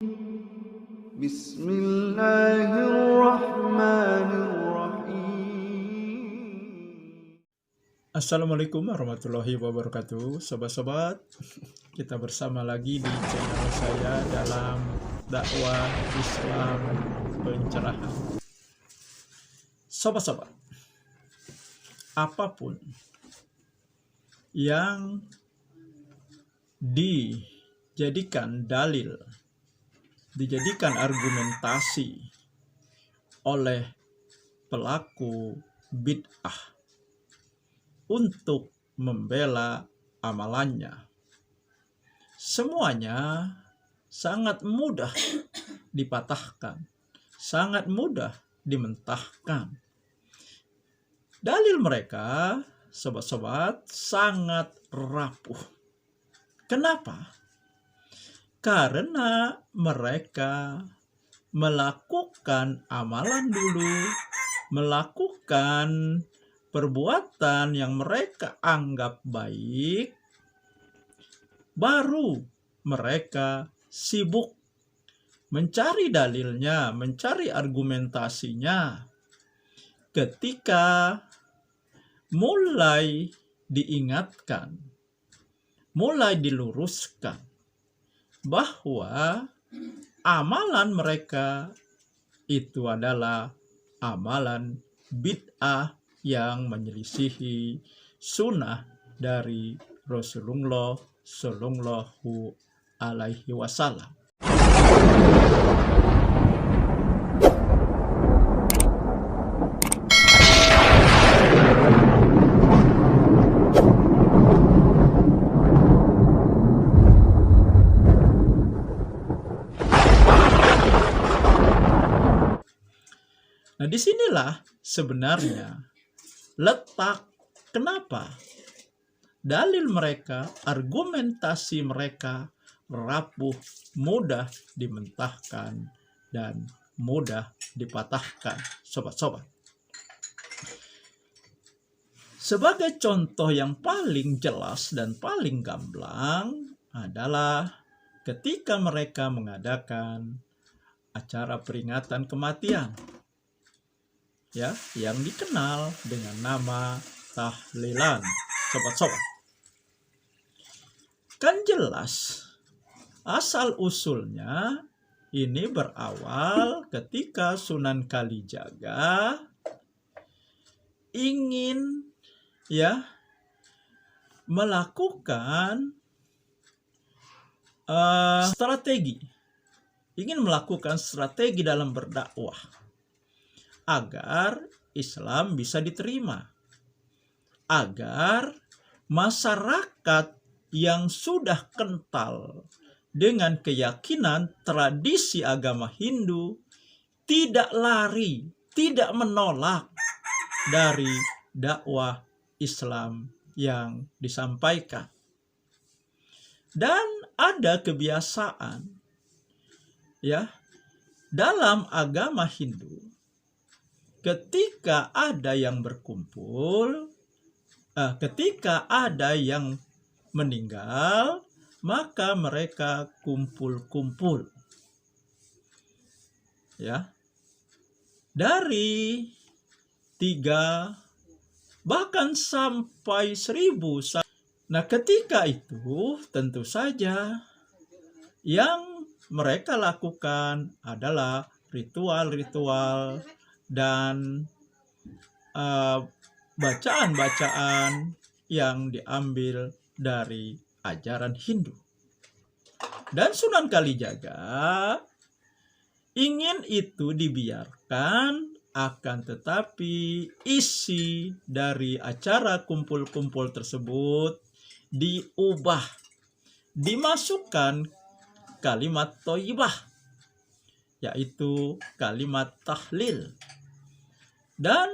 Bismillahirrahmanirrahim. Assalamualaikum warahmatullahi wabarakatuh. Sobat-sobat, kita bersama lagi di channel saya dalam dakwah Islam pencerahan. Sobat-sobat, apapun yang dijadikan dalil, dijadikan argumentasi oleh pelaku bid'ah untuk membela amalannya, semuanya sangat mudah dipatahkan, sangat mudah dimentahkan. Dalil mereka, sobat-sobat, sangat rapuh. Kenapa? Karena mereka melakukan amalan dulu, melakukan perbuatan yang mereka anggap baik, baru mereka sibuk mencari dalilnya, mencari argumentasinya. Ketika mulai diingatkan, mulai diluruskan bahwa amalan mereka itu adalah amalan bid'ah yang menyelisihi sunnah dari Rasulullah Shallallahu Alaihi Wasallam. Nah, disinilah sebenarnya letak kenapa dalil mereka, argumentasi mereka rapuh, mudah dimentahkan, dan mudah dipatahkan, sobat-sobat. Sebagai contoh yang paling jelas dan paling gamblang adalah ketika mereka mengadakan acara peringatan kematian, ya, yang dikenal dengan nama tahlilan, sobat-sobat. Kan jelas asal usulnya ini berawal ketika Sunan Kalijaga ingin melakukan strategi dalam berdakwah agar Islam bisa diterima, agar masyarakat yang sudah kental dengan keyakinan tradisi agama Hindu tidak lari, tidak menolak dari dakwah Islam yang disampaikan. Dan ada kebiasaan dalam agama Hindu, ketika ada yang berkumpul, ketika ada yang meninggal, maka mereka kumpul-kumpul. Dari 3 bahkan sampai 1000. Nah, ketika itu tentu saja yang mereka lakukan adalah ritual-ritual dan bacaan-bacaan yang diambil dari ajaran Hindu. Dan Sunan Kalijaga ingin itu dibiarkan, akan tetapi isi dari acara kumpul-kumpul tersebut diubah, dimasukkan kalimat thayyibah, yaitu kalimat tahlil, dan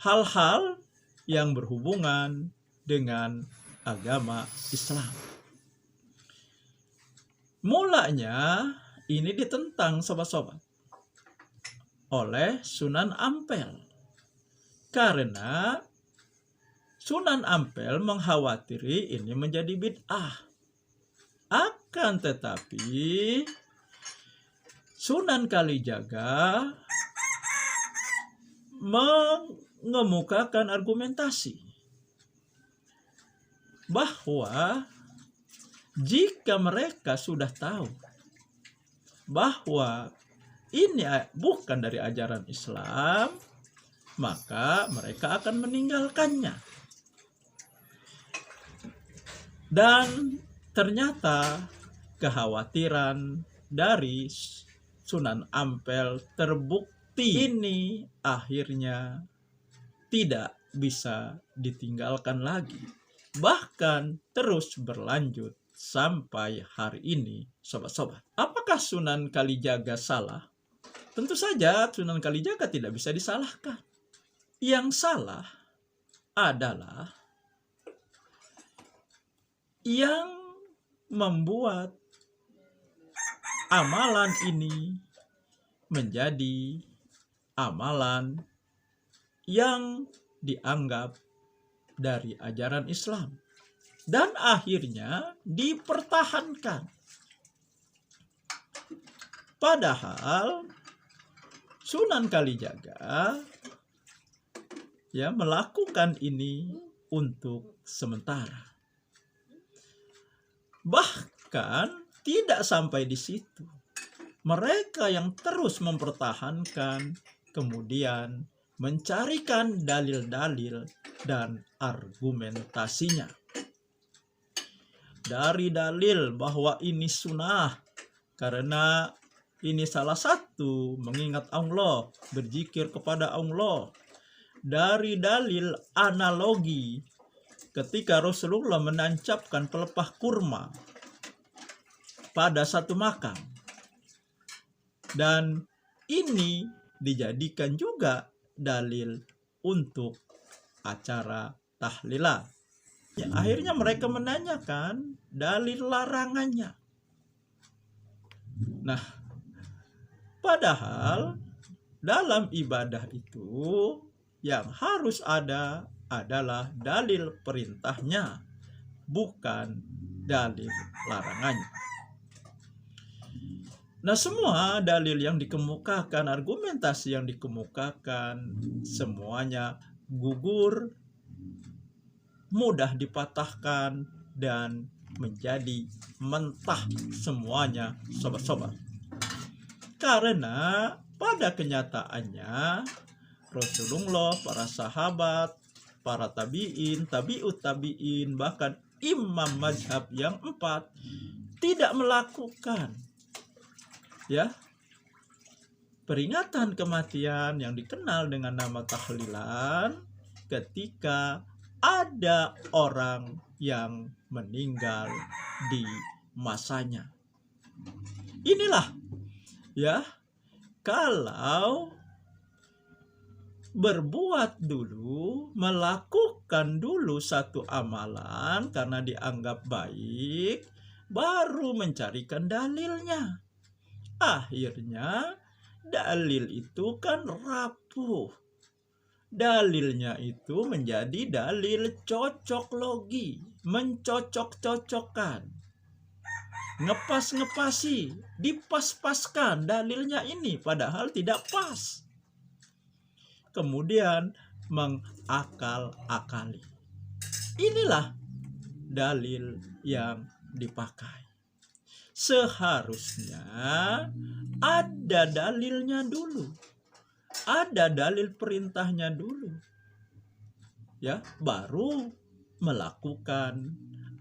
hal-hal yang berhubungan dengan agama Islam. Mulanya ini ditentang, sobat-sobat, oleh Sunan Ampel, karena Sunan Ampel mengkhawatiri ini menjadi bid'ah. Akan tetapi Sunan Kalijaga mengemukakan argumentasi bahwa jika mereka sudah tahu bahwa ini bukan dari ajaran Islam, maka mereka akan meninggalkannya. Dan ternyata kekhawatiran dari Sunan Ampel terbukti. Ini akhirnya tidak bisa ditinggalkan lagi. Bahkan terus berlanjut sampai hari ini, sobat-sobat. Apakah Sunan Kalijaga salah? Tentu saja Sunan Kalijaga tidak bisa disalahkan. Yang salah adalah yang membuat amalan ini menjadi amalan yang dianggap dari ajaran Islam dan akhirnya dipertahankan. Padahal Sunan Kalijaga melakukan ini untuk sementara. Bahkan tidak sampai di situ. Mereka yang terus mempertahankan kemudian mencarikan dalil-dalil dan argumentasinya. Dari dalil bahwa ini sunnah karena ini salah satu mengingat Allah, berzikir kepada Allah. Dari dalil analogi ketika Rasulullah menancapkan pelepah kurma pada satu makam. Dan ini dijadikan juga dalil untuk acara tahlilan. Akhirnya mereka menanyakan dalil larangannya. Nah, padahal dalam ibadah itu yang harus ada adalah dalil perintahnya, bukan dalil larangannya. Nah, semua dalil yang dikemukakan, argumentasi yang dikemukakan, semuanya gugur, mudah dipatahkan, dan menjadi mentah semuanya, sobat-sobat. Karena pada kenyataannya Rasulullah, para sahabat, para tabi'in, tabi'ut tabi'in, bahkan imam mazhab yang 4 tidak melakukan peringatan kematian yang dikenal dengan nama tahlilan ketika ada orang yang meninggal di masanya. Inilah kalau berbuat dulu, melakukan dulu satu amalan karena dianggap baik, baru mencarikan dalilnya. Akhirnya dalil itu kan rapuh. Dalilnya itu menjadi dalil cocok logi, mencocok-cocokkan, ngepas-ngepasi, dipas-paskan dalilnya ini padahal tidak pas. Kemudian mengakal-akali. Inilah dalil yang dipakai. Seharusnya ada dalilnya dulu. Ada dalil perintahnya dulu. Baru melakukan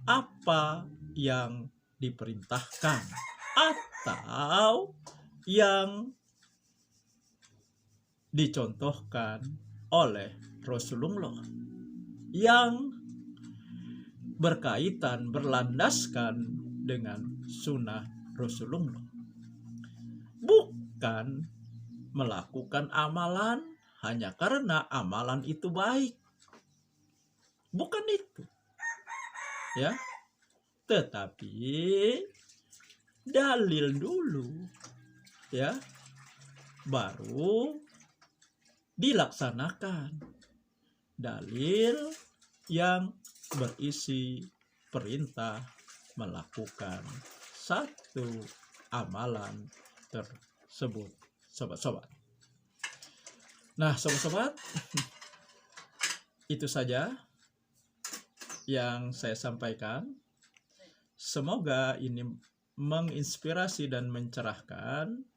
apa yang diperintahkan atau yang dicontohkan oleh Rasulullah yang berkaitan, berlandaskan dengan sunnah Rasulullah. Bukan melakukan amalan hanya karena amalan itu baik. Bukan itu. Tetapi dalil dulu. Baru dilaksanakan. Dalil yang berisi perintah melakukan satu amalan tersebut, sobat-sobat. Nah, sobat-sobat, itu saja yang saya sampaikan. Semoga ini menginspirasi dan mencerahkan.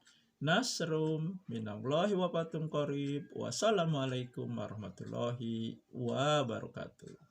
Nasrum minallahi wa fathun qarib. Wassalamualaikum warahmatullahi wabarakatuh.